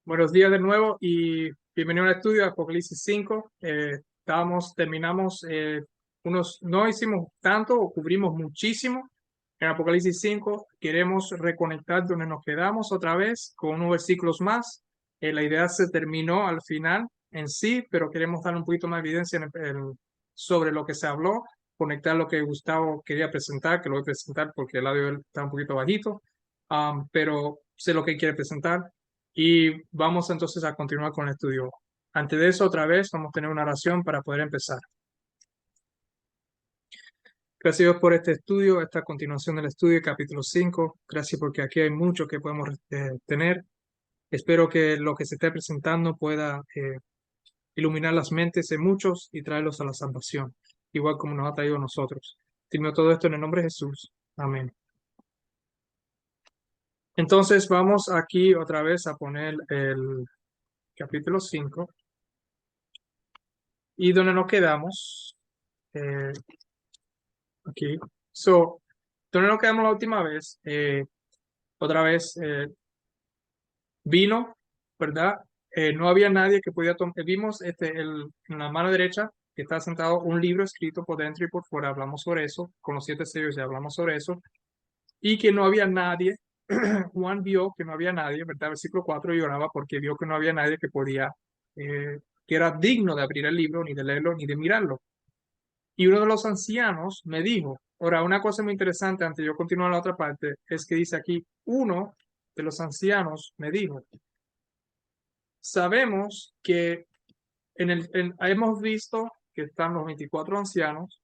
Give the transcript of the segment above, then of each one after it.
Buenos días de nuevo y bienvenido al estudio de Apocalipsis 5. Terminamos no hicimos tanto o cubrimos muchísimo en Apocalipsis 5. Queremos reconectar donde nos quedamos otra vez con unos versículos más. La idea se terminó al final en sí, pero queremos dar un poquito más de evidencia sobre lo que se habló, conectar lo que Gustavo quería presentar, que lo voy a presentar porque el audio está un poquito bajito, pero sé lo que quiere presentar. Y vamos entonces a continuar con el estudio. Antes de eso, otra vez, vamos a tener una oración para poder empezar. Gracias Dios por este estudio, esta continuación del estudio, capítulo 5. Gracias porque aquí hay mucho que podemos tener. Espero que lo que se esté presentando pueda iluminar las mentes de muchos y traerlos a la salvación, igual como nos ha traído a nosotros. Termino todo esto en el nombre de Jesús. Amén. Entonces vamos aquí otra vez a poner el capítulo 5 y donde nos quedamos. eh, Aquí. Donde nos quedamos la última vez, otra vez vino, ¿verdad? No había nadie que podía tomar. Vimos en la mano derecha que está sentado un libro escrito por dentro y por fuera. Hablamos sobre eso. Con los 7 sellos ya hablamos sobre eso. Y que no había nadie. Juan vio que no había nadie, ¿verdad? Versículo 4 lloraba porque vio que no había nadie que podía, que era digno de abrir el libro, ni de leerlo, ni de mirarlo. Y uno de los ancianos me dijo, ahora, una cosa muy interesante antes de yo continuar la otra parte, es que dice aquí, uno de los ancianos me dijo, sabemos que hemos visto que están los 24 ancianos,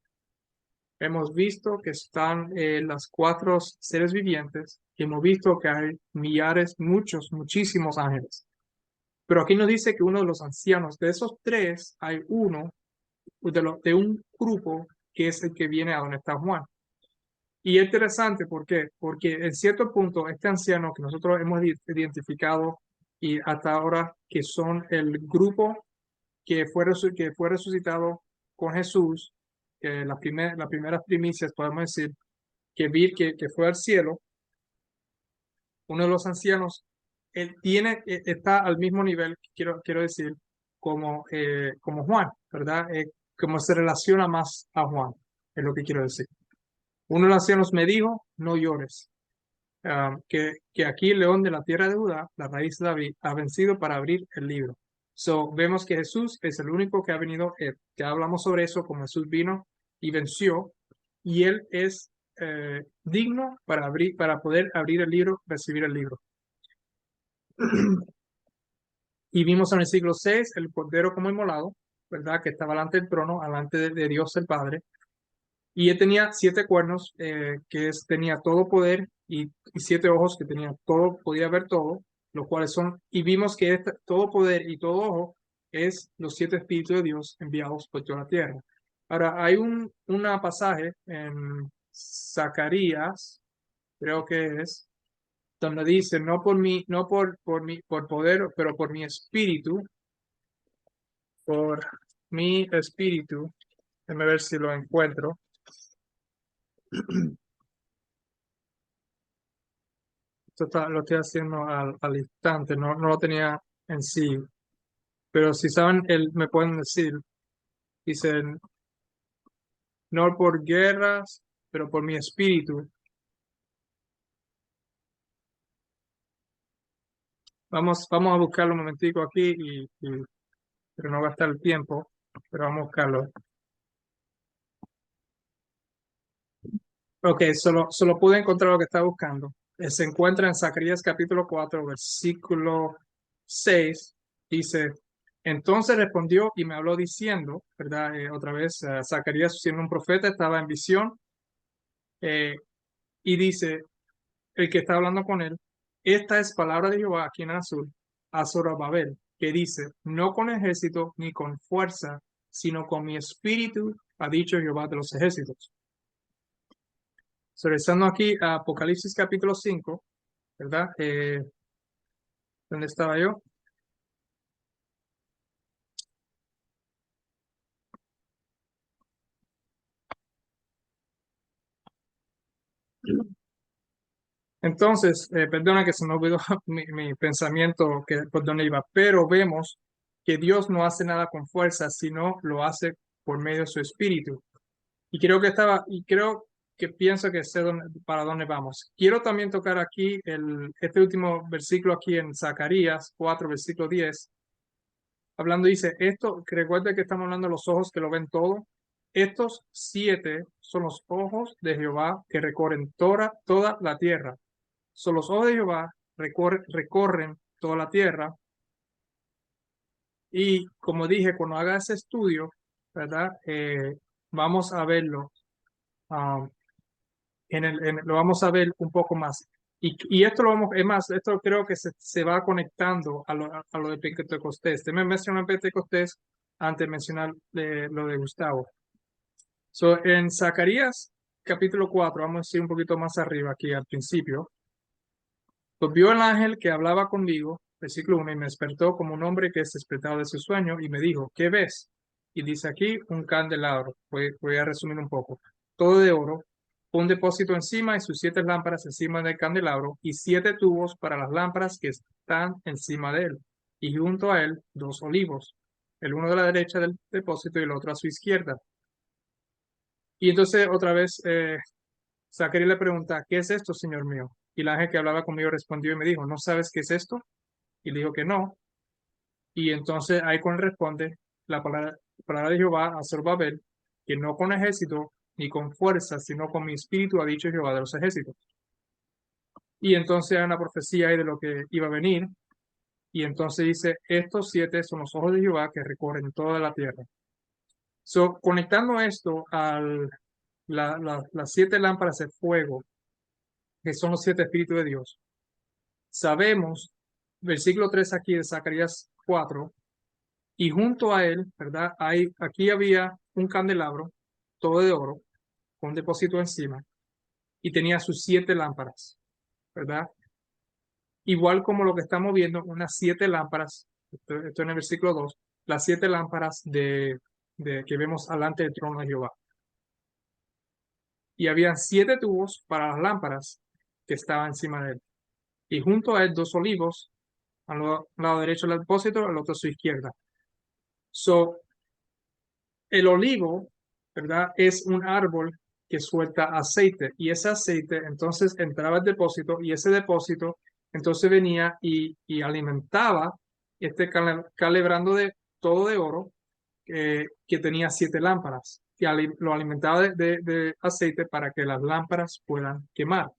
hemos visto que están las 4 seres vivientes, y hemos visto que hay millares, muchísimos ángeles. Pero aquí nos dice que uno de los ancianos, de esos 3, hay uno de un grupo que es el que viene a donde está Juan. Y es interesante, ¿por qué? Porque en cierto punto este anciano que nosotros hemos identificado y hasta ahora que son el grupo que fue resucitado con Jesús, que las primeras primicias podemos decir, que fue al cielo, uno de los ancianos, está al mismo nivel, quiero decir, como Juan, ¿verdad? Como se relaciona más a Juan, es lo que quiero decir. Uno de los ancianos me dijo, no llores. Que aquí el león de la tierra de Judá, la raíz de David, ha vencido para abrir el libro. Vemos que Jesús es el único que ha venido, que hablamos sobre eso, como Jesús vino y venció, y él es digno para poder abrir el libro, recibir el libro. Y vimos en el siglo 6 el Cordero como inmolado, ¿verdad? Que estaba delante del trono, delante de Dios el Padre. Y él tenía 7 cuernos, tenía todo poder, y 7 ojos, que tenía todo, podía ver todo, los cuales son, y vimos que todo poder y todo ojo es los 7 espíritus de Dios enviados por toda la tierra. Ahora, hay una pasaje en Zacarías, creo que es, donde dice, no por mí, no por poder, pero por mi espíritu, déjame ver si lo encuentro. Lo estoy haciendo al instante, no lo tenía en sí. Pero si saben, me pueden decir, dicen, no por guerras, pero por mi espíritu. Vamos a buscarlo un momentico aquí, pero no va a estar el tiempo, pero vamos a buscarlo. Ok, solo pude encontrar lo que estaba buscando. Se encuentra en Zacarías capítulo 4, versículo 6. Dice, entonces respondió y me habló diciendo, ¿verdad? Otra vez, Zacarías siendo un profeta, estaba en visión, eh, y dice, el que está hablando con él, esta es palabra de Jehová aquí en azul, a Zorobabel, que dice, no con ejército ni con fuerza, sino con mi espíritu, ha dicho Jehová de los ejércitos. Regresando aquí a Apocalipsis capítulo 5, ¿verdad? ¿Dónde estaba yo? Entonces, perdona que se me olvidó mi pensamiento que por dónde iba, pero vemos que Dios no hace nada con fuerza, sino lo hace por medio de su espíritu. Y creo que pienso que sé para dónde vamos. Quiero también tocar aquí este último versículo aquí en Zacarías 4, versículo 10. Hablando dice, esto, que recuerde que estamos hablando de los ojos que lo ven todo. Estos 7 son los ojos de Jehová que recorren toda la tierra. Son los ojos de Jehová, recorren toda la tierra. Y como dije, cuando haga ese estudio, ¿verdad? Vamos a verlo. um, lo vamos a ver un poco más. Y esto lo vamos, es más, esto creo que se va conectando a lo de Pentecostés. Te me mencionó Pentecostés antes de mencionar lo de Gustavo. So, en Zacarías capítulo 4, vamos a ir un poquito más arriba aquí al principio. Pues vio el ángel que hablaba conmigo, versículo 1, y me despertó como un hombre que es despertado de su sueño, y me dijo, ¿qué ves? Y dice aquí un candelabro. Voy a resumir un poco. Todo de oro, un depósito encima y sus 7 lámparas encima del candelabro, y 7 tubos para las lámparas que están encima de él. Y junto a él 2 olivos, el uno de la derecha del depósito y el otro a su izquierda. Y entonces otra vez Zacarías le pregunta, ¿qué es esto, señor mío? Y el ángel que hablaba conmigo respondió y me dijo, ¿no sabes qué es esto? Y le dijo que no. Y entonces ahí con él responde la palabra de Jehová a Zorobabel, que no con ejército ni con fuerza, sino con mi espíritu, ha dicho Jehová de los ejércitos. Y entonces hay una profecía ahí de lo que iba a venir. Y entonces dice, estos 7 son los ojos de Jehová que recorren toda la tierra. So, conectando esto a las 7 lámparas de fuego, que son los 7 espíritus de Dios, sabemos, versículo 3 aquí de Zacarías 4, y junto a él, ¿verdad? Aquí había un candelabro, todo de oro, con un depósito encima, y tenía sus 7 lámparas, ¿verdad? Igual como lo que estamos viendo, unas 7 lámparas, esto en el versículo 2, las 7 lámparas que vemos delante del trono de Jehová. Y habían 7 tubos para las lámparas que estaban encima de él. Y junto a él 2 olivos, al lado derecho del depósito, al otro a su izquierda. So, el olivo, ¿verdad? Es un árbol que suelta aceite y ese aceite entonces entraba al depósito y ese depósito entonces venía y alimentaba este calebrando de todo de oro que tenía 7 lámparas y lo alimentaba de aceite para que las lámparas puedan quemar.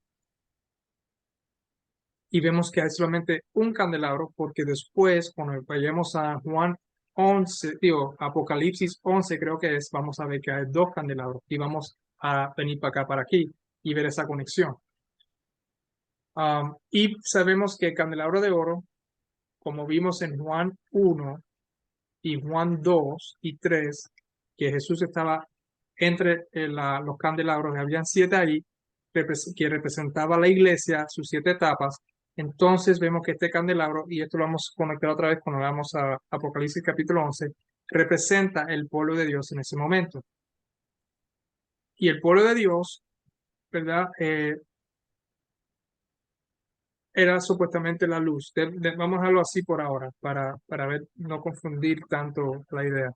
Y vemos que hay solamente un candelabro porque después, cuando vayamos a Juan 11, digo, Apocalipsis 11 creo que es, vamos a ver que hay 2 candelabros y vamos a venir para acá, para aquí y ver esa conexión. Y sabemos que el candelabro de oro, como vimos en Juan 1 y Juan 2 y 3, que Jesús estaba entre los candelabros, habían 7 ahí, que representaba la iglesia, sus 7 etapas. Entonces vemos que este candelabro, y esto lo vamos a conectar otra vez cuando vamos a Apocalipsis capítulo 11, representa el pueblo de Dios en ese momento. Y el pueblo de Dios, ¿verdad? Era supuestamente la luz. Vamos a dejarlo así por ahora, para ver, no confundir tanto la idea.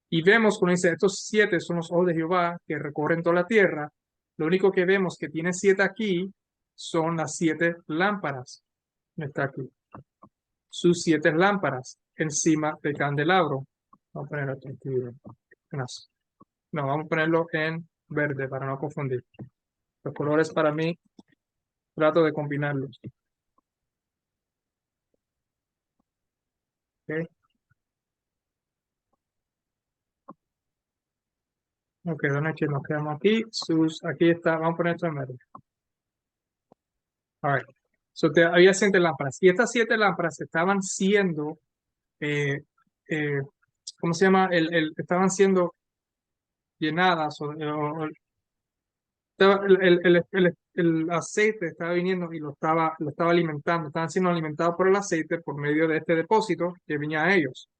Y vemos cuando dice, estos 7 son los ojos de Jehová que recorren toda la tierra. Lo único que vemos que tiene 7 aquí son las 7 lámparas. No está aquí. Sus 7 lámparas encima del candelabro. Vamos a ponerlo aquí. No, vamos a ponerlo en verde para no confundir. Los colores para mí, trato de combinarlos. ¿Okay? Ok, ¿dónde que nos quedamos aquí? Aquí está, vamos a poner esto en verde. All right. So, había 7 lámparas. Y estas 7 lámparas estaban siendo, eh, eh, ¿cómo se llama? Estaban siendo llenadas el aceite estaba viniendo y lo estaba alimentando. Estaban siendo alimentados por el aceite por medio de este depósito que venía a ellos.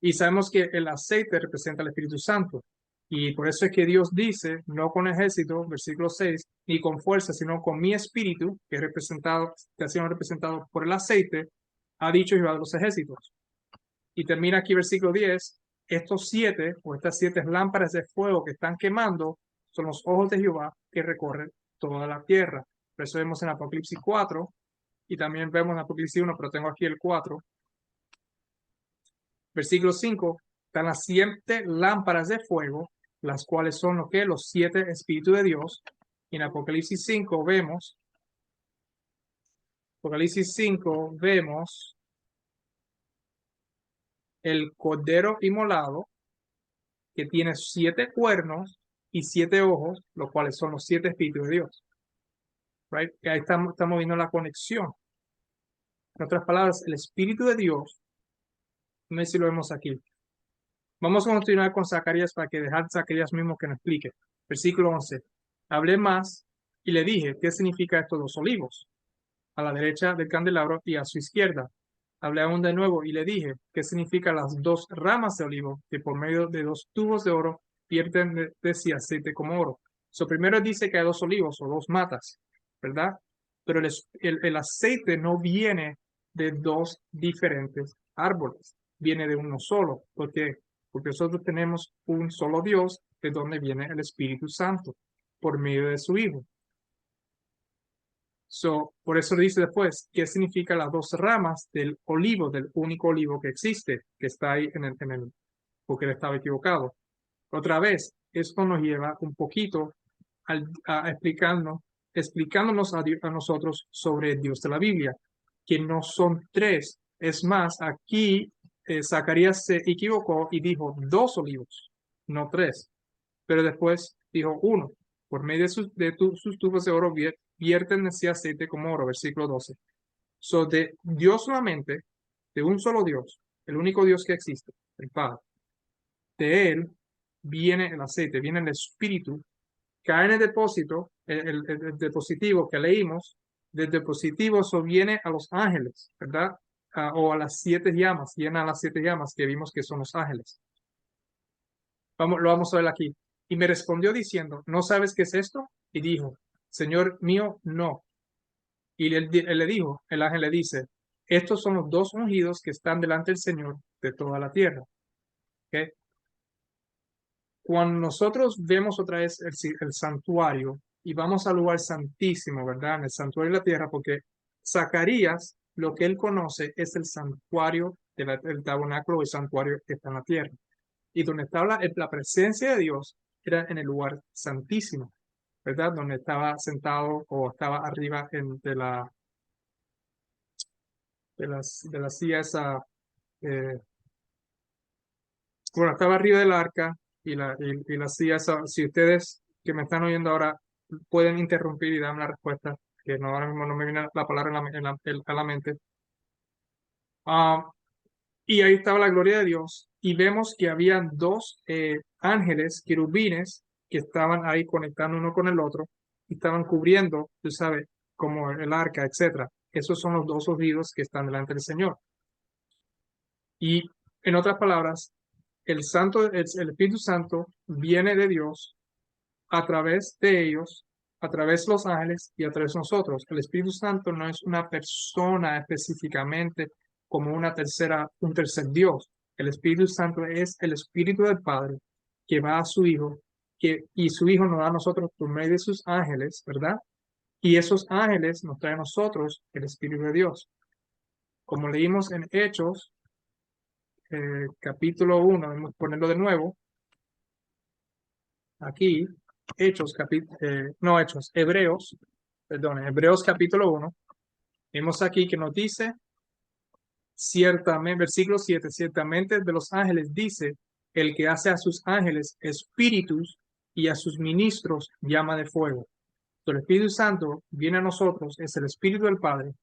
Y sabemos que el aceite representa al Espíritu Santo. Y por eso es que Dios dice, no con ejército, versículo 6, ni con fuerza, sino con mi espíritu, que es representado, que ha sido representado por el aceite, ha dicho Jehová de los ejércitos. Y termina aquí versículo 10, estos 7 o estas 7 lámparas de fuego que están quemando son los ojos de Jehová que recorren toda la tierra. Por eso vemos en Apocalipsis 4 y también vemos en Apocalipsis 1, pero tengo aquí el 4. Versículo 5, están las 7 lámparas de fuego, las cuales son lo que los 7 espíritus de Dios. Y en Apocalipsis 5 vemos el cordero inmolado que tiene 7 cuernos y 7 ojos, los cuales son los 7 espíritus de Dios. Right? Y ahí estamos viendo la conexión. En otras palabras, el espíritu de Dios, no sé si lo vemos aquí. Vamos a continuar con Zacarías para que dejar Zacarías mismo que nos explique. Versículo 11. Hablé más y le dije, ¿qué significa estos dos olivos? A la derecha del candelabro y a su izquierda. Hablé aún de nuevo y le dije, ¿qué significa las dos ramas de olivo que por medio de 2 tubos de oro vierten de sí aceite como oro? Primero dice que hay 2 olivos o 2 matas, ¿verdad? Pero el aceite no viene de 2 diferentes árboles, viene de uno solo, porque nosotros tenemos un solo Dios, de donde viene el Espíritu Santo, por medio de su Hijo. Por eso dice después, ¿qué significa las 2 ramas del olivo, del único olivo que existe, que está ahí porque él estaba equivocado? Otra vez, esto nos lleva un poquito a explicándonos a nosotros sobre el Dios de la Biblia, que no son 3. Es más, aquí Zacarías se equivocó y dijo 2 olivos, no 3. Pero después dijo 1. Por medio sus tubos de oro vierten ese aceite como oro, versículo 12. De Dios solamente, de un solo Dios, el único Dios que existe, el Padre, de Él viene el aceite, viene el Espíritu, cae en el depósito, el dispositivo que leímos, del dispositivo eso viene a los ángeles, ¿verdad? O a las 7 llamas, llena a las 7 llamas que vimos que son los ángeles. Lo vamos a ver aquí. Y me respondió diciendo, ¿no sabes qué es esto? Y dijo, Señor mío, no. Y él le dijo, el ángel le dice, estos son los 2 ungidos que están delante del Señor de toda la tierra. ¿Okay? Cuando nosotros vemos otra vez el santuario y vamos al lugar santísimo, ¿verdad? En el santuario de la tierra, porque Zacarías, lo que él conoce es el santuario del tabernáculo, el santuario que está en la tierra. Y donde estaba la presencia de Dios era en el lugar santísimo, ¿verdad? Donde estaba sentado o estaba arriba de la silla esa, eh, bueno, estaba arriba del arca y la silla esa. Si ustedes que me están oyendo ahora pueden interrumpir y darme la respuesta, que no, ahora mismo no me viene la palabra a la mente. Y ahí estaba la gloria de Dios y vemos que habían 2 ángeles, querubines, que estaban ahí conectando uno con el otro y estaban cubriendo, tú sabes, como el arca, etcétera. Esos son los 2 ungidos que están delante del Señor. Y en otras palabras, el Espíritu Santo viene de Dios a través de ellos, a través de los ángeles y a través de nosotros. El Espíritu Santo no es una persona específicamente como un tercer Dios. El Espíritu Santo es el Espíritu del Padre que va a su Hijo, y su Hijo nos da a nosotros por medio de sus ángeles, ¿verdad? Y esos ángeles nos traen a nosotros el Espíritu de Dios. Como leímos en Hechos, capítulo 1, vamos a ponerlo de nuevo, aquí, Hebreos capítulo 1, vemos aquí que nos dice, ciertamente, versículo 7, ciertamente de los ángeles dice, el que hace a sus ángeles espíritus y a sus ministros llama de fuego. El Espíritu Santo viene a nosotros, es el Espíritu del Padre,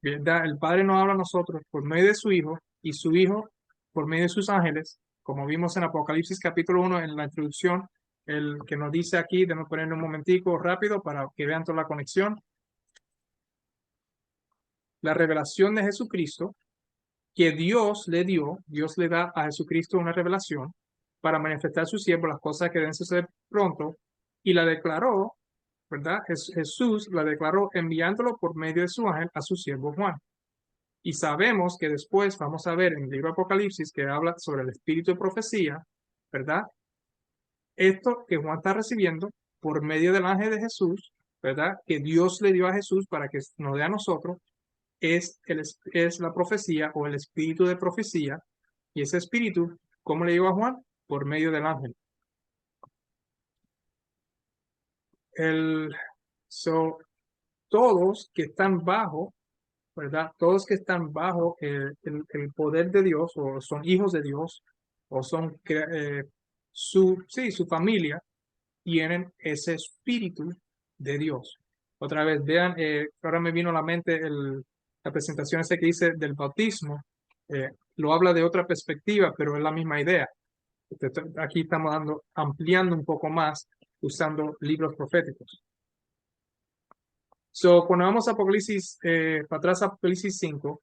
¿verdad? El Padre nos habla a nosotros por medio de su Hijo y su Hijo por medio de sus ángeles, como vimos en Apocalipsis capítulo 1 en la introducción, el que nos dice aquí, déjame poner un momentico rápido para que vean toda la conexión. La revelación de Jesucristo que Dios le dio, Dios le da a Jesucristo una revelación para manifestar a su siervo las cosas que deben suceder pronto, y la declaró, ¿verdad? Jesús la declaró enviándolo por medio de su ángel a su siervo Juan. Y sabemos que después vamos a ver en el libro de Apocalipsis que habla sobre el espíritu de profecía, ¿verdad? Esto que Juan está recibiendo por medio del ángel de Jesús, ¿verdad? Que Dios le dio a Jesús para que nos dé a nosotros, es la profecía o el espíritu de profecía. Y ese espíritu, ¿cómo le dio a Juan? Por medio del ángel. El, todos que están bajo, ¿verdad? Todos que están bajo el poder de Dios, o son hijos de Dios, o son su familia, tienen ese espíritu de Dios. Otra vez, vean, ahora me vino a la mente la presentación esa que hice del bautismo. Lo habla de otra perspectiva, pero es la misma idea. Aquí estamos ampliando un poco más usando libros proféticos. Cuando vamos a Apocalipsis, para atrás a Apocalipsis 5,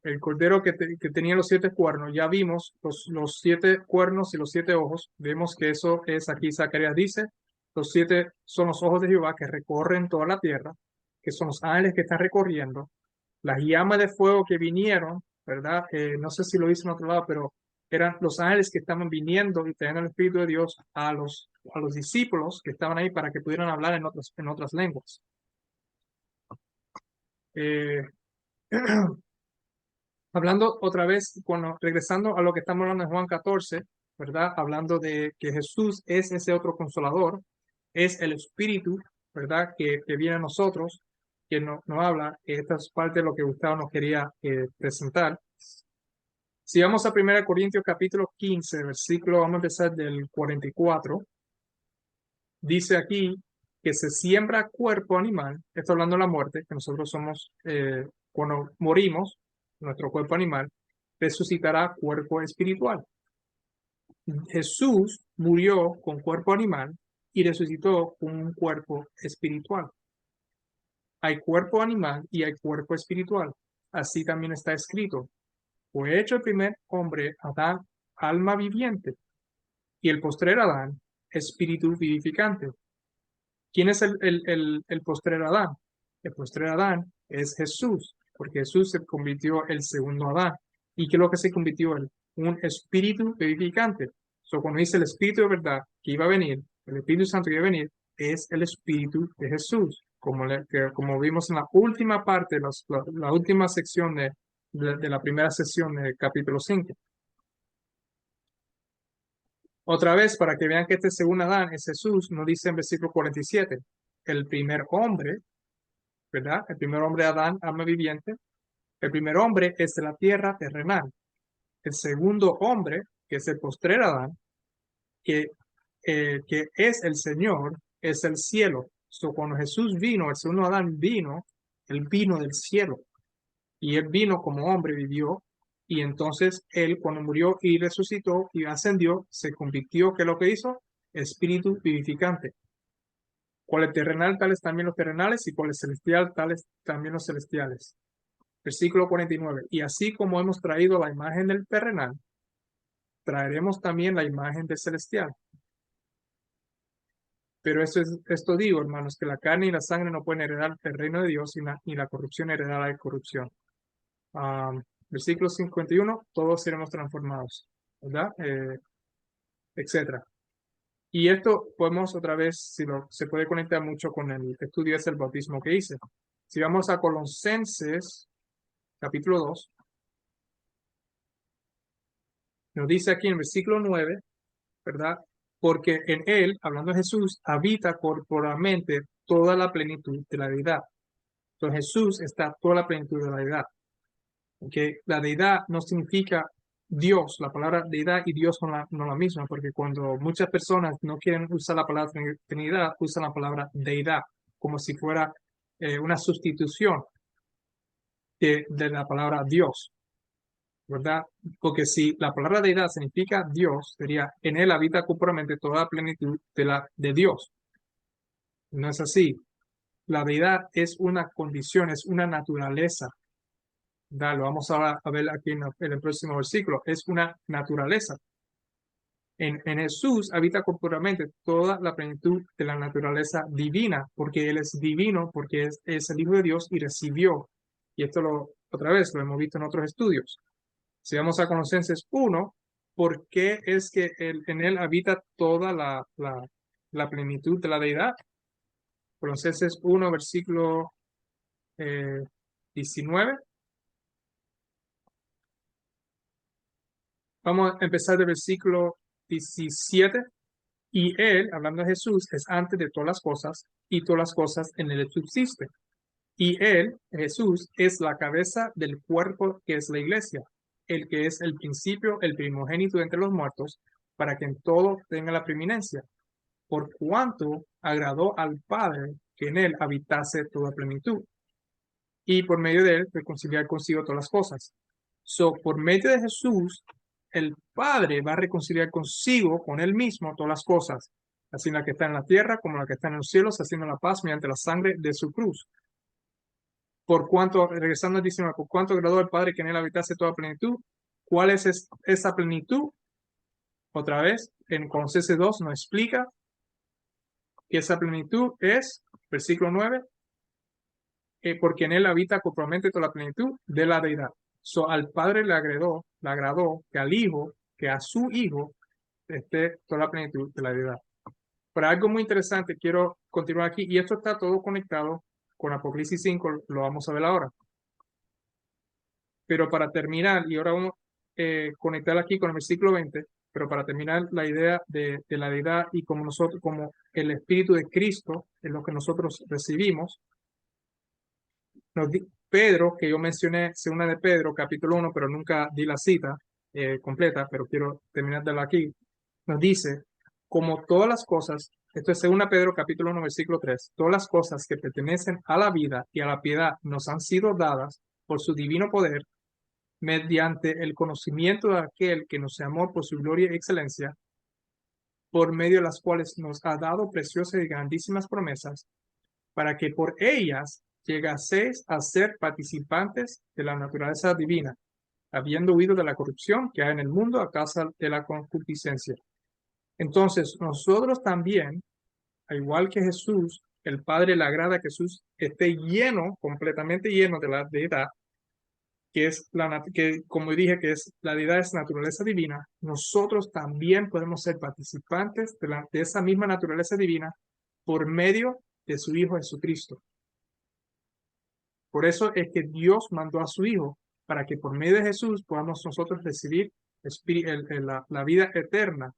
el cordero que tenía los 7 cuernos, ya vimos los 7 cuernos y los 7 ojos. Vemos que eso es, aquí Zacarías dice, los 7 son los ojos de Jehová que recorren toda la tierra, que son los ángeles que están recorriendo, las llamas de fuego que vinieron, ¿verdad? No sé si lo dice en otro lado, pero eran los ángeles que estaban viniendo y trayendo el Espíritu de Dios a los discípulos que estaban ahí para que pudieran hablar en otras lenguas. Hablando otra vez, regresando a lo que estamos hablando en Juan 14, ¿verdad? Hablando de que Jesús es ese otro consolador, es el Espíritu, ¿verdad? Que viene a nosotros, que nos habla. Esta es parte de lo que Gustavo nos quería presentar. Si vamos a 1 Corintios capítulo 15, versículo, vamos a empezar del 44, dice aquí que se siembra cuerpo animal, esto hablando de la muerte, que nosotros somos, cuando morimos, nuestro cuerpo animal, resucitará cuerpo espiritual. Jesús murió con cuerpo animal y resucitó con un cuerpo espiritual. Hay cuerpo animal y hay cuerpo espiritual. Así también está escrito. Fue hecho el primer hombre, Adán, alma viviente, y el postrer Adán, espíritu vivificante. ¿Quién es el postrer Adán? El postrer Adán es Jesús, porque Jesús se convirtió el segundo Adán. ¿Y qué es lo que se convirtió él? Un espíritu vivificante. Cuando dice el espíritu de verdad que iba a venir, el Espíritu Santo que iba a venir, es el espíritu de Jesús, como vimos en la última parte, la última sección de la primera sesión del capítulo 5. Otra vez, para que vean que este segundo Adán es Jesús, nos dice en versículo 47, el primer hombre, ¿verdad? El primer hombre Adán, alma viviente. El primer hombre es de la tierra terrenal. El segundo hombre, que es el postrer Adán, que es el Señor, es el cielo. Cuando Jesús vino, el segundo Adán vino, él vino del cielo. Y él vino como hombre, vivió. Y entonces él, cuando murió y resucitó y ascendió, se convirtió, ¿qué es lo que hizo? Espíritu vivificante. Cual es terrenal, tales también los terrenales, y cual es celestial, tales también los celestiales. Versículo 49. Y así como hemos traído la imagen del terrenal, traeremos también la imagen del celestial. Pero esto digo, hermanos, que la carne y la sangre no pueden heredar el reino de Dios, ni la corrupción heredará la corrupción. Versículo 51, todos seremos transformados, ¿verdad? Etcétera. Y esto podemos otra vez, se puede conectar mucho con el estudio del bautismo que hice. Si vamos a Colosenses, capítulo 2, nos dice aquí en el versículo 9, ¿verdad? Porque en él, hablando de Jesús, habita corporalmente toda la plenitud de la deidad. Entonces Jesús está toda la plenitud de la deidad. Que la deidad no significa Dios, la palabra deidad y Dios son no la misma, porque cuando muchas personas no quieren usar la palabra Trinidad, usan la palabra deidad, como si fuera una sustitución de la palabra Dios, ¿verdad? Porque si la palabra deidad significa Dios, sería en él habita corporalmente toda la plenitud de Dios. No es así. La deidad es una condición, es una naturaleza. Lo vamos a ver aquí en el próximo versículo. Es una naturaleza. En Jesús habita corporalmente toda la plenitud de la naturaleza divina, porque Él es divino, porque es el Hijo de Dios y recibió. Y esto otra vez lo hemos visto en otros estudios. Si vamos a Colosenses 1, ¿por qué es que en Él habita toda la plenitud de la deidad? Colosenses 1, versículo 19. Vamos a empezar del versículo 17. Y Él, hablando de Jesús, es antes de todas las cosas, y todas las cosas en Él subsisten. Y Él, Jesús, es la cabeza del cuerpo que es la iglesia, el que es el principio, el primogénito de entre los muertos, para que en todo tenga la preeminencia, por cuanto agradó al Padre que en Él habitase toda plenitud, y por medio de Él reconciliar consigo todas las cosas. Por medio de Jesús, el Padre va a reconciliar consigo, con Él mismo, todas las cosas, así la que está en la tierra como la que está en los cielos, haciendo la paz mediante la sangre de su cruz. Por cuanto, regresando al 19, por cuanto agradó al Padre que en Él habitase toda plenitud. ¿Cuál es esa plenitud? Otra vez, en Colosenses 2 nos explica que esa plenitud es, versículo 9, porque en Él habita corporalmente toda la plenitud de la deidad. Al Padre le agradó que al Hijo, que a su Hijo, esté toda la plenitud de la deidad. Pero algo muy interesante, quiero continuar aquí, y esto está todo conectado con Apocalipsis 5, lo vamos a ver ahora. Pero para terminar, y ahora vamos a conectar aquí con el versículo 20, pero para terminar la idea de la deidad y como nosotros, como el Espíritu de Cristo es lo que nosotros recibimos, Pedro, que yo mencioné, segunda de Pedro, capítulo 1, pero nunca di la cita completa, pero quiero terminar de aquí, nos dice, como todas las cosas, esto es segunda Pedro, capítulo 1, versículo 3, todas las cosas que pertenecen a la vida y a la piedad nos han sido dadas por su divino poder, mediante el conocimiento de aquel que nos amó por su gloria y excelencia, por medio de las cuales nos ha dado preciosas y grandísimas promesas, para que por ellas llegaseis a ser participantes de la naturaleza divina, habiendo huido de la corrupción que hay en el mundo a causa de la concupiscencia. Entonces, nosotros también, al igual que Jesús, el Padre le agrada que Jesús esté lleno, completamente lleno de la deidad, que es que como dije, que es la deidad es naturaleza divina. Nosotros también podemos ser participantes de esa misma naturaleza divina por medio de su Hijo Jesucristo. Por eso es que Dios mandó a su Hijo, para que por medio de Jesús podamos nosotros recibir la vida eterna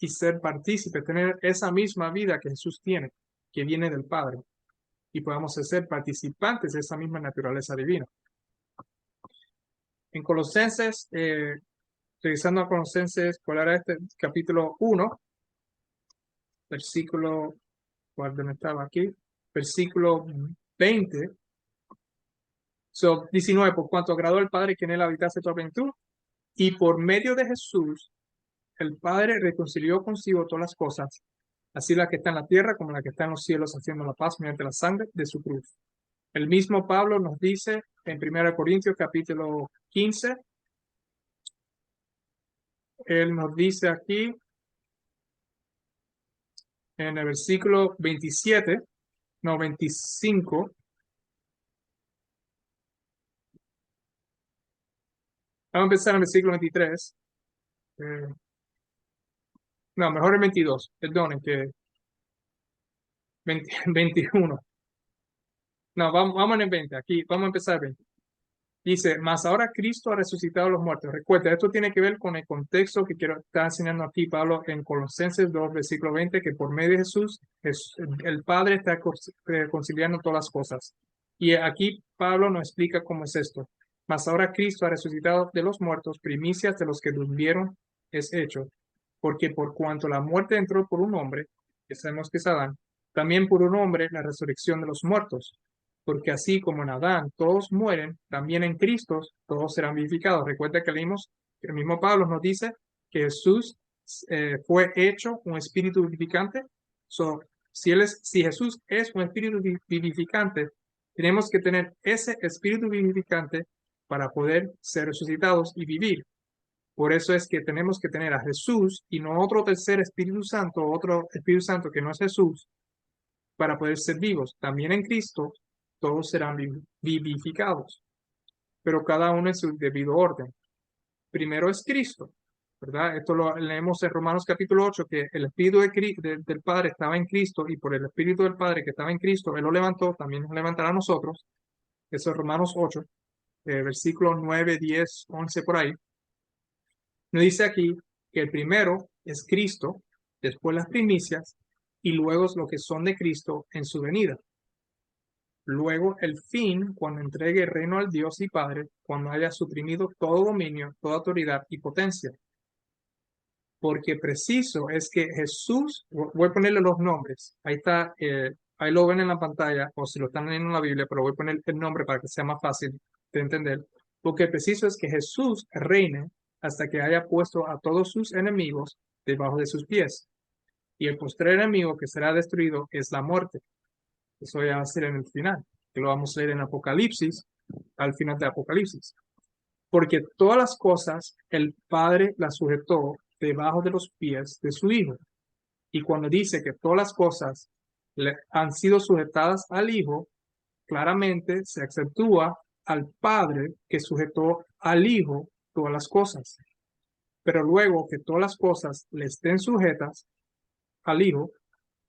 y ser partícipes, tener esa misma vida que Jesús tiene, que viene del Padre, y podamos ser participantes de esa misma naturaleza divina. En Colosenses, revisando a Colosenses, ¿cuál era este? Capítulo 1, versículo, ¿cuál estaba aquí? Versículo 20. 19, por cuanto agradó al Padre que en él habitase toda plenitud, y por medio de Jesús, el Padre reconcilió consigo todas las cosas, así la que está en la tierra como la que está en los cielos, haciendo la paz mediante la sangre de su cruz. El mismo Pablo nos dice en 1 Corintios capítulo 15, él nos dice aquí en el versículo 27, no, 25, vamos a empezar en el versículo 23, no, mejor el 22, perdonen, que 21. No, vamos en el 20, aquí, vamos a empezar el 20. Dice, mas ahora Cristo ha resucitado a los muertos. Recuerda, esto tiene que ver con el contexto que quiero estar enseñando aquí Pablo en Colosenses 2, versículo 20, que por medio de Jesús, el Padre está reconciliando todas las cosas. Y aquí Pablo nos explica cómo es esto. Mas ahora Cristo ha resucitado de los muertos, primicias de los que durmieron es hecho. Porque por cuanto la muerte entró por un hombre, que sabemos que es Adán, también por un hombre la resurrección de los muertos, porque así como en Adán todos mueren, también en Cristo todos serán vivificados. Recuerda que leímos que el mismo Pablo nos dice que Jesús fue hecho un espíritu vivificante. Si Jesús es un espíritu vivificante, tenemos que tener ese espíritu vivificante para poder ser resucitados y vivir. Por eso es que tenemos que tener a Jesús y no otro tercer Espíritu Santo, otro Espíritu Santo que no es Jesús, para poder ser vivos. También en Cristo todos serán vivificados, pero cada uno en su debido orden. Primero es Cristo, ¿verdad? Esto lo leemos en Romanos capítulo 8, que el Espíritu del Padre estaba en Cristo y por el Espíritu del Padre que estaba en Cristo, Él lo levantó, también nos levantará a nosotros. Eso es Romanos 8, versículos 9, 10, 11 por ahí. Nos dice aquí que el primero es Cristo, después las primicias y luego lo que son de Cristo en su venida. Luego el fin, cuando entregue el reino al Dios y Padre, cuando haya suprimido todo dominio, toda autoridad y potencia. Porque preciso es que Jesús, voy a ponerle los nombres, ahí está, ahí lo ven en la pantalla, o si lo están leyendo en la Biblia, pero voy a poner el nombre para que sea más fácil de entender. Porque preciso es que Jesús reine hasta que haya puesto a todos sus enemigos debajo de sus pies. Y el postrer enemigo que será destruido es la muerte. Eso ya va a ser en el final, que lo vamos a leer en Apocalipsis, al final de Apocalipsis. Porque todas las cosas el Padre las sujetó debajo de los pies de su Hijo. Y cuando dice que todas las cosas le han sido sujetadas al Hijo, claramente se acentúa al Padre que sujetó al Hijo todas las cosas. Pero luego que todas las cosas le estén sujetas al Hijo,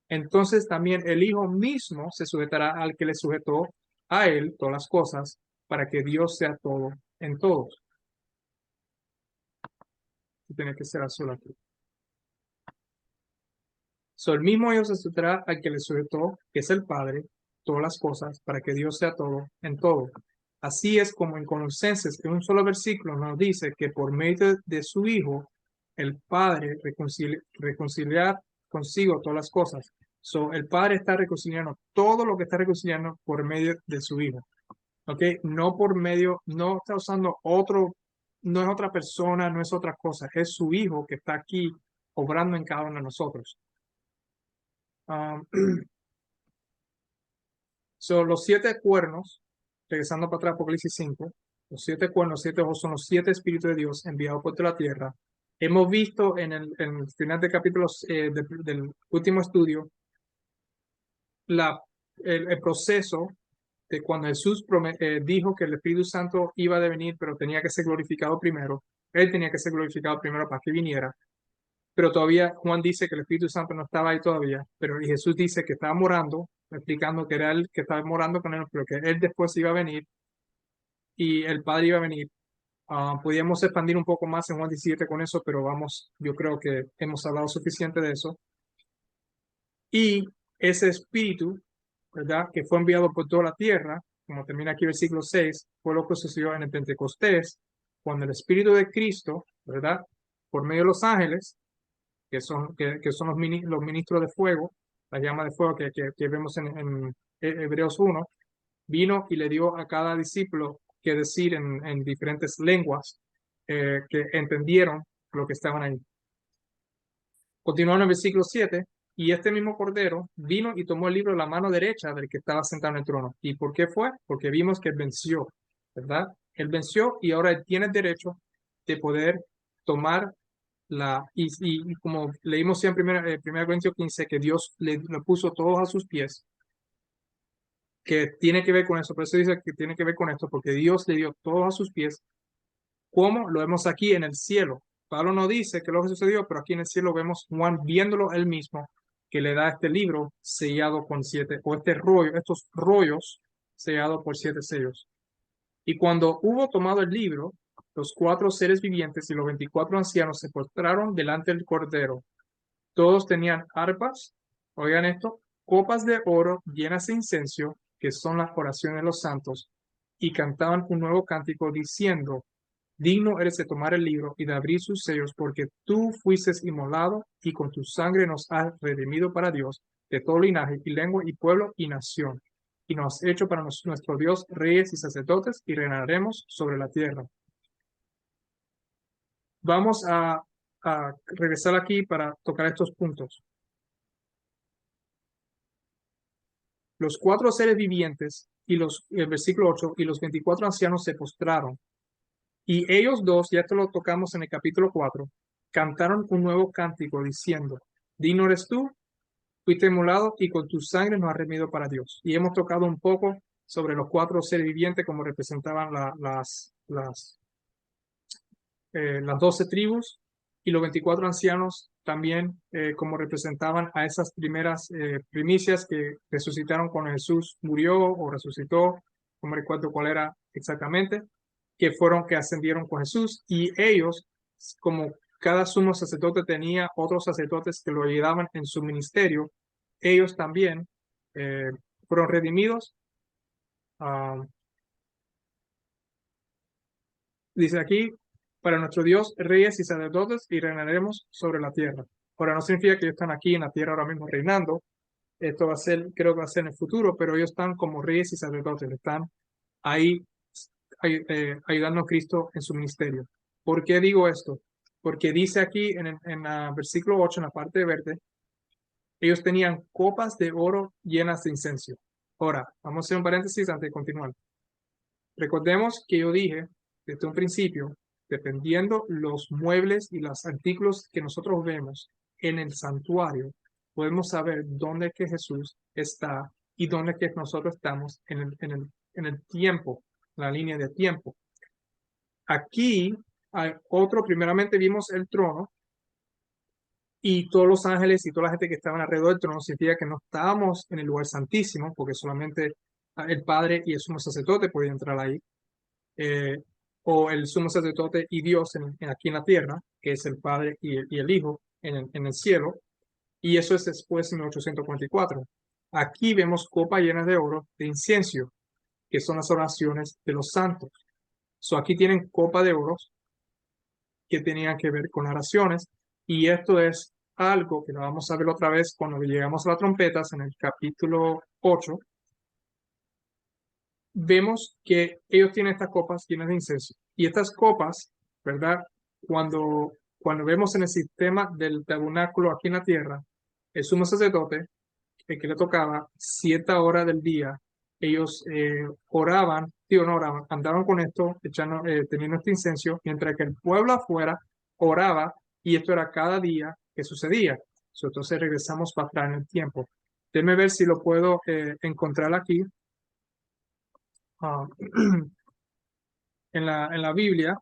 entonces también el Hijo mismo se sujetará al que le sujetó a él todas las cosas, para que Dios sea todo en todos. Tiene que ser azul aquí. El mismo Dios se sujetará al que le sujetó, que es el Padre, todas las cosas, para que Dios sea todo en todo. Así es como en Colosenses, en un solo versículo, nos dice que por medio de su Hijo, el Padre reconciliar consigo todas las cosas. El Padre está reconciliando todo lo que está reconciliando por medio de su Hijo. ¿Ok? No por medio, no está usando otro, no es otra persona, no es otra cosa, es su Hijo que está aquí obrando en cada uno de nosotros. Los 7 cuernos, regresando para atrás, Apocalipsis 5, los 7 cuernos, 7 ojos son los 7 espíritus de Dios enviados por toda la tierra. Hemos visto en el final de capítulos del último estudio el proceso de cuando Jesús dijo que el Espíritu Santo iba a venir, pero tenía que ser glorificado primero. Él tenía que ser glorificado primero para que viniera. Pero todavía Juan dice que el Espíritu Santo no estaba ahí todavía, pero Jesús dice que estaba morando, explicando que era él que estaba morando con él, pero que él después iba a venir y el Padre iba a venir. Podríamos expandir un poco más en Juan 17 con eso, pero vamos, yo creo que hemos hablado suficiente de eso. Y ese Espíritu, ¿verdad?, que fue enviado por toda la tierra, como termina aquí el versículo 6, fue lo que sucedió en el Pentecostés, cuando el Espíritu de Cristo, ¿verdad?, por medio de los ángeles, que son los ministros de fuego, la llama de fuego que vemos en Hebreos 1, vino y le dio a cada discípulo que decir en diferentes lenguas que entendieron lo que estaban ahí. Continuando en el versículo 7, y este mismo Cordero vino y tomó el libro de la mano derecha del que estaba sentado en el trono. ¿Y por qué fue? Porque vimos que él venció, ¿verdad? Él venció y ahora él tiene el derecho de poder tomar y como leímos en 1 Corintios 15, que Dios le puso todos a sus pies, que tiene que ver con eso, por eso dice que tiene que ver con esto, porque Dios le dio todos a sus pies, como lo vemos aquí en el cielo. Pablo no dice que lo que sucedió, pero aquí en el cielo vemos Juan viéndolo él mismo, que le da este libro sellado con 7, o estos rollos sellados por 7 sellos. Y cuando hubo tomado el libro, los 4 seres vivientes y los 24 ancianos se postraron delante del Cordero. Todos tenían arpas, oigan esto, copas de oro llenas de incienso, que son las oraciones de los santos, y cantaban un nuevo cántico diciendo: digno eres de tomar el libro y de abrir sus sellos, porque tú fuiste inmolado y con tu sangre nos has redimido para Dios de todo linaje y lengua y pueblo y nación, y nos has hecho para nuestro Dios reyes y sacerdotes, y reinaremos sobre la tierra. Vamos a regresar aquí para tocar estos puntos. Los 4 seres vivientes y el versículo 8, y los 24 ancianos se postraron. Y ellos dos, ya esto lo tocamos en el capítulo 4, cantaron un nuevo cántico diciendo, digno eres tú, fuiste inmolado y con tu sangre nos has redimido para Dios. Y hemos tocado un poco sobre los cuatro seres vivientes como representaban las 12 tribus y los 24 ancianos también como representaban a esas primeras primicias que resucitaron cuando Jesús murió o resucitó, no me recuerdo cuál era exactamente, que ascendieron con Jesús y ellos, como cada sumo sacerdote tenía otros sacerdotes que lo ayudaban en su ministerio, ellos también eh, fueron redimidos. ah, Dice aquí, para nuestro Dios, reyes y sacerdotes, y reinaremos sobre la tierra. Ahora, no significa que ellos están aquí en la tierra ahora mismo reinando. Esto va a ser, creo que va a ser en el futuro, pero ellos están como reyes y sacerdotes, están ahí ayudando a Cristo en su ministerio. ¿Por qué digo esto? Porque dice aquí en el versículo 8, en la parte verde, ellos tenían copas de oro llenas de incienso. Ahora, vamos a hacer un paréntesis antes de continuar. Recordemos que yo dije desde un principio, dependiendo los muebles y los artículos que nosotros vemos en el santuario, podemos saber dónde es que Jesús está y dónde es que nosotros estamos en el tiempo, la línea de tiempo. Aquí hay otro, primeramente vimos el trono y todos los ángeles y toda la gente que estaban alrededor del trono, significa que no estábamos en el lugar santísimo, porque solamente el Padre y el sumo sacerdote podían entrar ahí. eh, o el sumo sacerdote y Dios aquí en la tierra, que es el Padre y el Hijo en el cielo, y eso es después de 1844. Aquí vemos copas llenas de oro de incienso, que son las oraciones de los santos. Aquí tienen copa de oro que tenían que ver con oraciones, y esto es algo que lo vamos a ver otra vez cuando llegamos a las trompetas en el capítulo 8. Vemos que ellos tienen estas copas llenas de incienso. Y estas copas, ¿verdad? Cuando vemos en el sistema del tabernáculo aquí en la tierra, el sumo sacerdote, el que le tocaba cierta hora del día, ellos oraban, no oraban, andaban con esto, teniendo este incienso, mientras que el pueblo afuera oraba, y esto era cada día que sucedía. Entonces regresamos para atrás en el tiempo. Déjenme ver si lo puedo encontrar aquí. Ah, en la Biblia.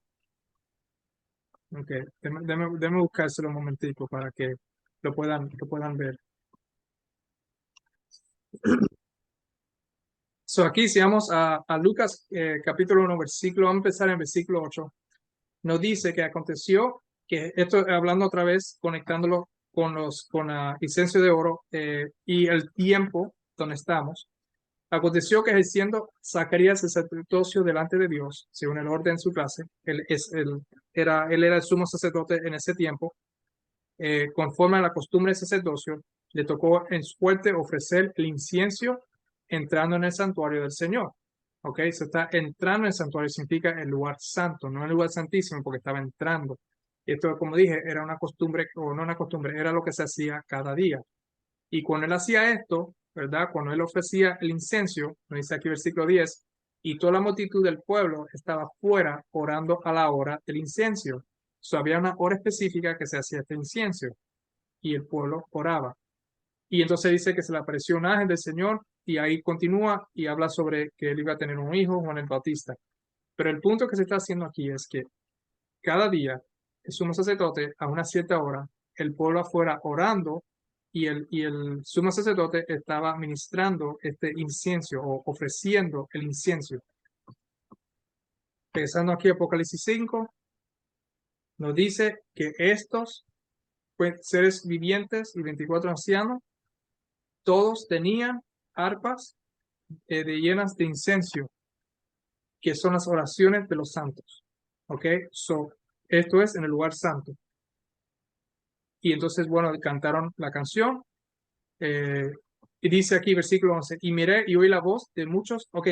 Ok, déme buscárselo un momentico para que lo puedan ver. Aquí si vamos a Lucas capítulo 1, vamos a empezar en versículo 8. Nos dice que aconteció que, esto hablando otra vez, conectándolo con incienso de oro y el tiempo donde estamos. Aconteció que ejerciendo Zacarías el sacerdocio delante de Dios, según el orden de su clase, él era el sumo sacerdote en ese tiempo, conforme a la costumbre del sacerdocio, le tocó en su fuerte ofrecer el incienso entrando en el santuario del Señor. ¿Ok? Se está entrando en el santuario, significa el lugar santo, no el lugar santísimo, porque estaba entrando. Esto, como dije, era una costumbre, o no una costumbre, era lo que se hacía cada día. Y cuando él hacía esto, ¿verdad? Cuando él ofrecía el incienso, nos dice aquí versículo 10, y toda la multitud del pueblo estaba fuera orando a la hora del incienso. Había una hora específica que se hacía este incienso y el pueblo oraba. Y entonces dice que se le apareció un ángel del Señor y ahí continúa y habla sobre que él iba a tener un hijo, Juan el Bautista. Pero el punto que se está haciendo aquí es que cada día el sumo sacerdote a una cierta hora, el pueblo afuera orando y el sumo sacerdote estaba ministrando este incienso o ofreciendo el incienso. Pensando aquí Apocalipsis 5, nos dice que estos seres vivientes y 24 ancianos, todos tenían arpas llenas de incienso, que son las oraciones de los santos. ¿Ok? Esto es en el lugar santo. Y entonces, bueno, cantaron la canción. Y dice aquí, versículo 11, y miré y oí la voz de muchos. Ok,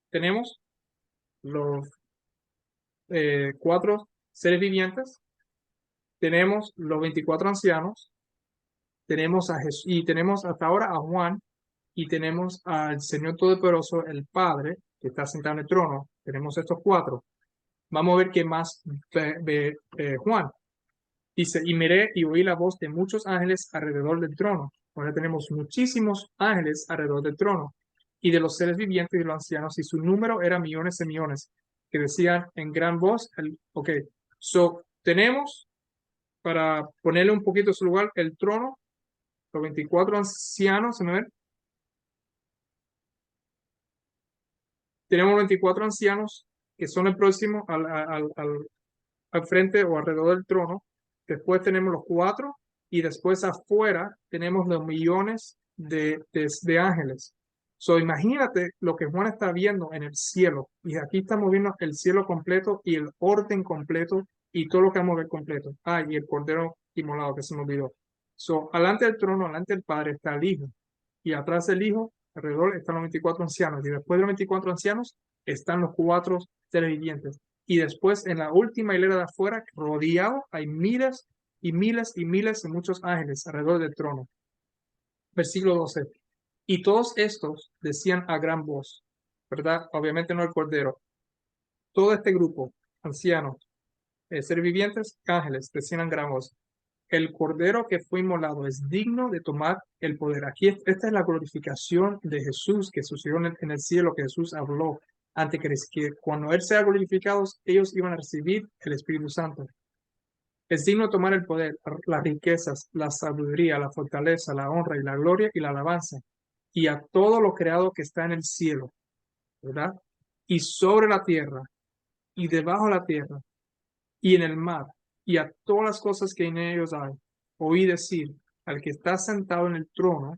tenemos los cuatro seres vivientes, tenemos los 24 ancianos, tenemos a Jesús, y tenemos hasta ahora a Juan, y tenemos al Señor Todopoderoso, el Padre, que está sentado en el trono. Tenemos estos cuatro. Vamos a ver qué más ve Juan. Dice, y miré y oí la voz de muchos ángeles alrededor del trono. Ahora tenemos muchísimos ángeles alrededor del trono y de los seres vivientes y de los ancianos, y su número era millones de millones, que decían en gran voz, ok, so tenemos, para ponerle un poquito en su lugar, el trono, los 24 ancianos, ¿se me ven? Tenemos 24 ancianos que son el próximo al frente o alrededor del trono. Después tenemos los cuatro y después afuera tenemos los millones de ángeles. So, imagínate lo que Juan está viendo en el cielo. Y aquí estamos viendo el cielo completo y el orden completo y todo lo que vamos a ver completo. Ah, y el cordero inmolado que se me olvidó. So, alante del trono, alante del Padre está el Hijo. Y atrás del Hijo, alrededor están los 24 ancianos. Y después de los 24 ancianos están los cuatro seres vivientes. Y después en la última hilera de afuera, rodeado, hay miles y miles y miles de muchos ángeles alrededor del trono. Versículo 12. Y todos estos decían a gran voz, ¿verdad? Obviamente no el cordero. Todo este grupo, ancianos, seres vivientes, ángeles, decían a gran voz, el cordero que fue inmolado es digno de tomar el poder. Aquí esta es la glorificación de Jesús que sucedió en el cielo, que Jesús habló antes que cuando Él sea glorificado, ellos iban a recibir el Espíritu Santo. Es digno de tomar el poder, las riquezas, la sabiduría, la fortaleza, la honra y la gloria y la alabanza. Y a todo lo creado que está en el cielo, ¿verdad? Y sobre la tierra, y debajo de la tierra, y en el mar, y a todas las cosas que en ellos hay. Oí decir al que está sentado en el trono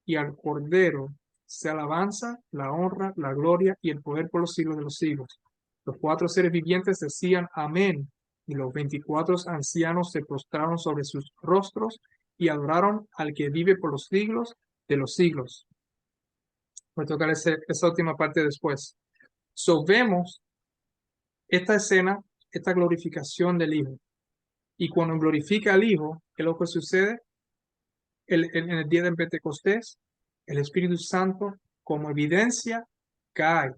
y al Cordero se alabanza, la honra, la gloria y el poder por los siglos de los siglos. Los cuatro seres vivientes decían amén, y los 24 ancianos se postraron sobre sus rostros y adoraron al que vive por los siglos de los siglos. Voy a tocar esa última parte después. So vemos esta escena, esta glorificación del Hijo. Y cuando glorifica al Hijo, ¿qué es lo que sucede? En el día de Pentecostés, el Espíritu Santo, como evidencia, cae,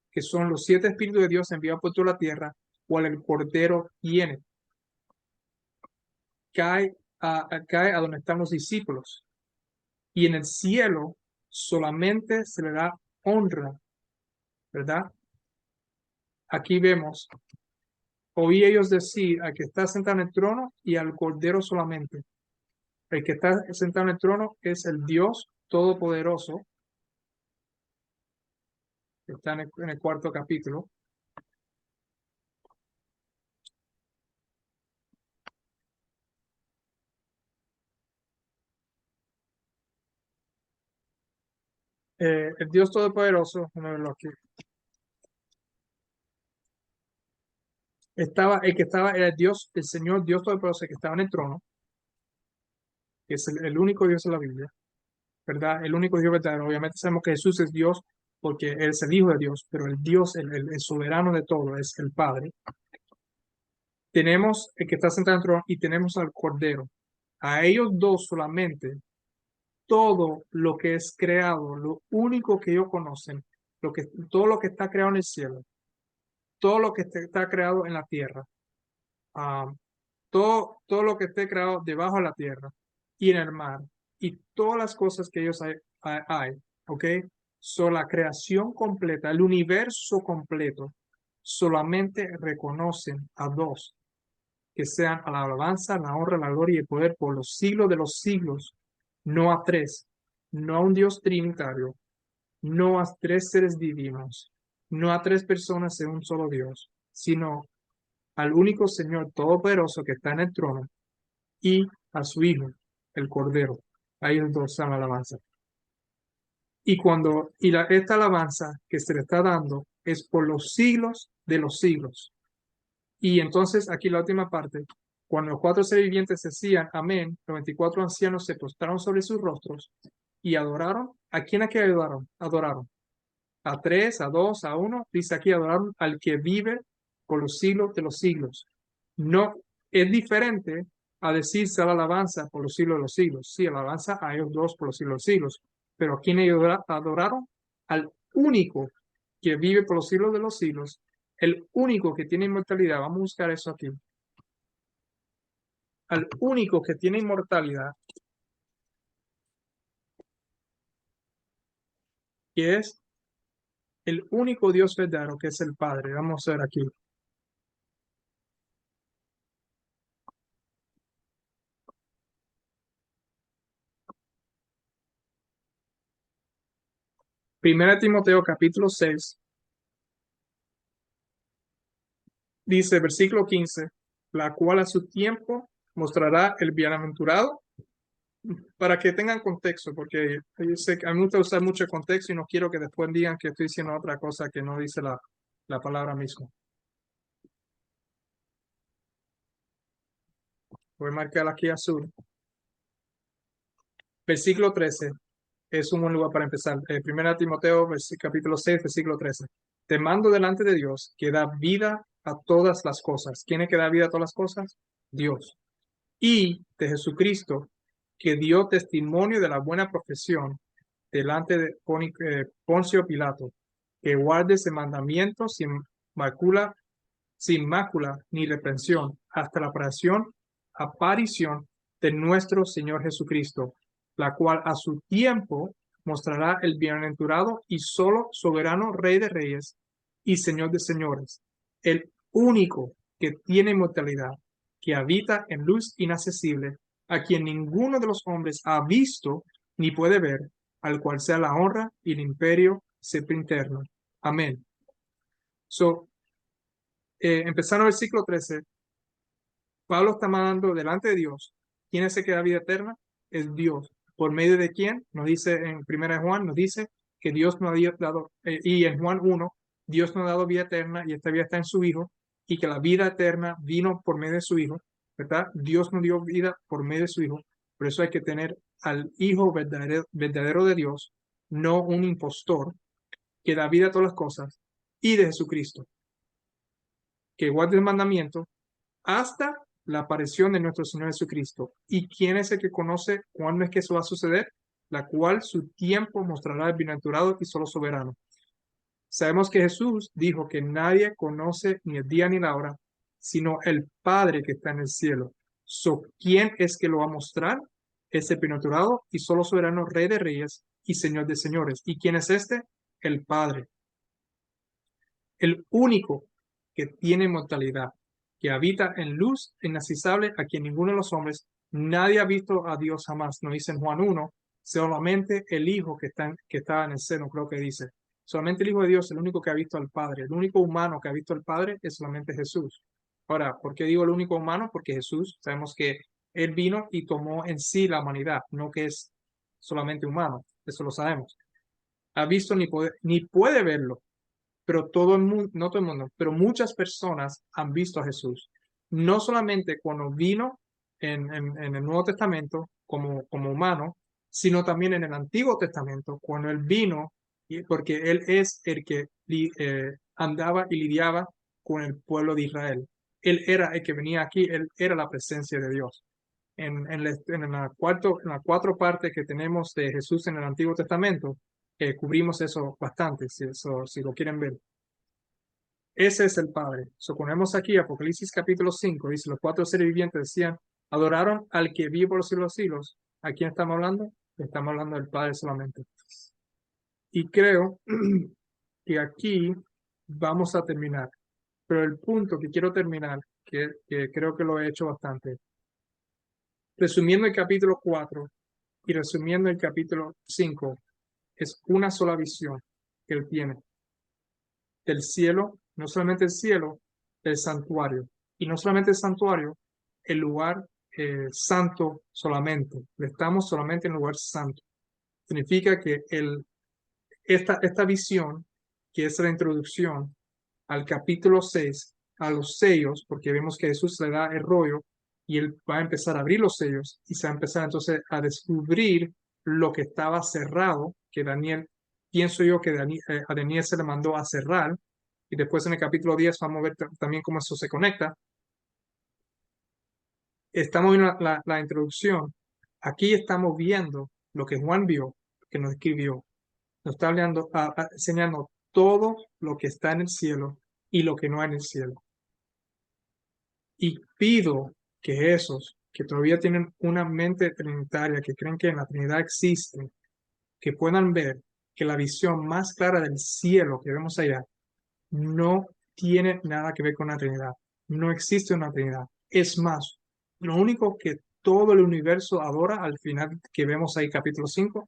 que son los 7 Espíritus de Dios enviados por toda la tierra, cual el Cordero tiene. Cae a donde están los discípulos. Y en el cielo solamente se le da honra, ¿verdad? Aquí vemos, oí ellos decir al que está sentado en el trono y al Cordero solamente. El que está sentado en el trono es el Dios Todopoderoso, que está en el cuarto capítulo. El Dios Todopoderoso, déjame verlo aquí, el que estaba, era el Dios, el Señor Dios Todopoderoso, que estaba en el trono, que es el único Dios de la Biblia, ¿verdad? El único Dios verdadero. Obviamente sabemos que Jesús es Dios porque Él es el Hijo de Dios, pero el Dios, el soberano de todo, es el Padre. Tenemos el que está sentado en el trono y tenemos al Cordero. A ellos dos solamente, todo lo que es creado, lo único que ellos conocen, todo lo que está creado en el cielo, todo lo que está creado en la tierra, ah, todo lo que esté creado debajo de la tierra y en el mar, y todas las cosas que ellos hay, ¿ok? So, la creación completa, el universo completo, solamente reconocen a dos, que sean a la alabanza, la honra, la gloria y el poder por los siglos de los siglos, no a tres, no a un Dios trinitario, no a 3 seres divinos, no a 3 personas en un solo Dios, sino al único Señor todopoderoso que está en el trono y a su Hijo, el Cordero. A ellos dos dan alabanza. Esta alabanza que se le está dando es por los siglos de los siglos. Y entonces aquí la última parte, cuando los 4 seres vivientes decían amén, los 24 ancianos se postraron sobre sus rostros y adoraron. ¿A quién aquí adoraron? Adoraron a 3, a 2, a 1, dice aquí adoraron al que vive por los siglos de los siglos. No es diferente a decirse la alabanza por los siglos de los siglos. Sí, alabanza a ellos dos por los siglos de los siglos. Pero ¿a quién ellos adoraron? Al único que vive por los siglos de los siglos, El único que tiene inmortalidad, vamos a buscar eso aquí. Al único que tiene inmortalidad, que es el único Dios verdadero, que es el Padre. Vamos a ver aquí. Primera Timoteo capítulo 6 dice, versículo 15, la cual a su tiempo mostrará el bienaventurado, para que tengan contexto, porque yo sé que a mí me gusta usar mucho contexto y no quiero que después digan que estoy diciendo otra cosa que no dice la palabra misma. Voy a marcar aquí azul. Versículo 13 es un buen lugar para empezar. Primera Timoteo, capítulo 6, versículo 13. Te mando delante de Dios que da vida a todas las cosas. ¿Quién es que da vida a todas las cosas? Dios. Y de Jesucristo, que dio testimonio de la buena profesión delante de Poncio Pilato, que guarde ese mandamiento mácula, sin mácula ni reprensión, hasta la aparición de nuestro Señor Jesucristo, la cual a su tiempo mostrará el bienaventurado y solo soberano Rey de Reyes y Señor de Señores, el único que tiene inmortalidad, que habita en luz inaccesible, a quien ninguno de los hombres ha visto ni puede ver, al cual sea la honra y el imperio siempre interno. Amén. So, empezando el versículo 13, Pablo está mandando delante de Dios. ¿Quién es el que da vida eterna? Es Dios. ¿Por medio de quién? Nos dice en 1 Juan, nos dice que Dios nos ha dado, y en Juan 1, Dios nos ha dado vida eterna y esta vida está en su Hijo, y que la vida eterna vino por medio de su Hijo, ¿verdad? Dios nos dio vida por medio de su Hijo. Por eso hay que tener al Hijo verdadero de Dios, no un impostor que da vida a todas las cosas, y de Jesucristo, que guarda el mandamiento hasta la aparición de nuestro Señor Jesucristo. ¿Y quién es el que conoce cuándo es que eso va a suceder? La cual su tiempo mostrará el bienaventurado y solo soberano. Sabemos que Jesús dijo que nadie conoce ni el día ni la hora, sino el Padre que está en el cielo. ¿Quién es que lo va a mostrar? Es el bienaventurado y solo soberano Rey de Reyes y Señor de Señores. ¿Y quién es este? El Padre. El único que tiene mortalidad, que habita en luz inaccesible, a quien ninguno de los hombres, nadie ha visto a Dios jamás. Nos dice en Juan 1, solamente el Hijo que está en el seno, creo que dice. Solamente el Hijo de Dios, el único que ha visto al Padre. El único humano que ha visto al Padre es solamente Jesús. Ahora, ¿por qué digo el único humano? Porque Jesús, sabemos que Él vino y tomó en sí la humanidad, no que es solamente humano. Eso lo sabemos. Ha visto ni puede verlo, pero todo el mundo, no todo el mundo, pero muchas personas han visto a Jesús. No solamente cuando vino en el Nuevo Testamento como humano, sino también en el Antiguo Testamento, cuando él vino, porque él es el que andaba y lidiaba con el pueblo de Israel. Él era el que venía aquí, él era la presencia de Dios. En la cuatro partes que tenemos de Jesús en el Antiguo Testamento, cubrimos eso bastante, si lo quieren ver. Ese es el Padre. So, ponemos aquí Apocalipsis capítulo 5, dice, los cuatro seres vivientes decían, adoraron al que vive por los siglos de los siglos. ¿A quién estamos hablando? Estamos hablando del Padre solamente. Y creo que aquí vamos a terminar. Pero el punto que quiero terminar, que creo que lo he hecho bastante, resumiendo el capítulo 4 y resumiendo el capítulo 5, es una sola visión que él tiene del cielo, no solamente el cielo, el santuario. Y no solamente el santuario, el lugar santo solamente. Estamos solamente en el lugar santo. Significa que esta visión, que es la introducción al capítulo 6, a los sellos, porque vemos que Jesús le da el rollo y él va a empezar a abrir los sellos y se va a empezar entonces a descubrir lo que estaba cerrado, que Daniel, pienso yo que a Daniel se le mandó a cerrar, y después en el capítulo 10 vamos a ver también cómo eso se conecta. Estamos viendo la introducción. Aquí estamos viendo lo que Juan vio, que nos escribió. Nos está hablando, enseñando todo lo que está en el cielo y lo que no hay en el cielo. Y pido que esos que todavía tienen una mente trinitaria, que creen que en la Trinidad existe, que puedan ver que la visión más clara del cielo que vemos allá no tiene nada que ver con la Trinidad. No existe una Trinidad. Es más, lo único que todo el universo adora al final que vemos ahí capítulo 5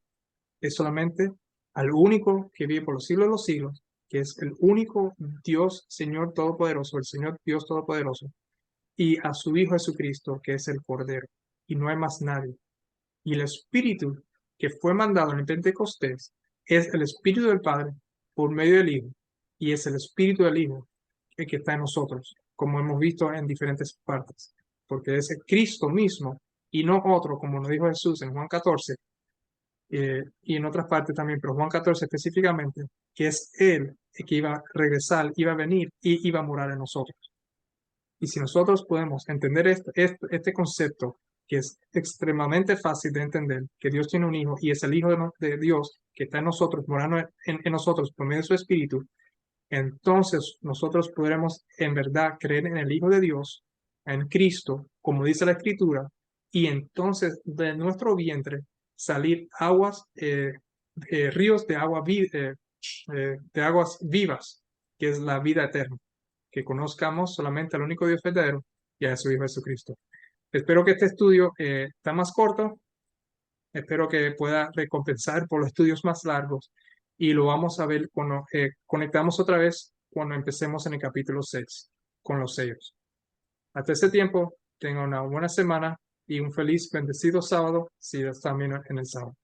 es solamente al único que vive por los siglos de los siglos, que es el único Dios, Señor Todopoderoso, el Señor Dios Todopoderoso, y a su Hijo Jesucristo, que es el Cordero. Y no hay más nadie. Y el Espíritu que fue mandado en el Pentecostés es el Espíritu del Padre por medio del Hijo, y es el Espíritu del Hijo el que está en nosotros, como hemos visto en diferentes partes, porque es el Cristo mismo y no otro, como nos dijo Jesús en Juan 14, y en otras partes también, pero Juan 14 específicamente, que es Él el que iba a regresar, iba a venir y iba a morar en nosotros. Y si nosotros podemos entender este concepto, que es extremadamente fácil de entender, que Dios tiene un hijo y es el Hijo de Dios que está en nosotros, morando en nosotros por medio de su Espíritu, entonces nosotros podremos en verdad creer en el Hijo de Dios, en Cristo, como dice la Escritura, y entonces de nuestro vientre salir aguas, ríos de aguas vivas, que es la vida eterna, que conozcamos solamente al único Dios verdadero y a su Hijo Jesucristo. Espero que este estudio está más corto, espero que pueda recompensar por los estudios más largos y lo vamos a ver cuando conectamos otra vez cuando empecemos en el capítulo 6 con los sellos. Hasta ese tiempo, tengan una buena semana y un feliz, bendecido sábado si están bien en el sábado.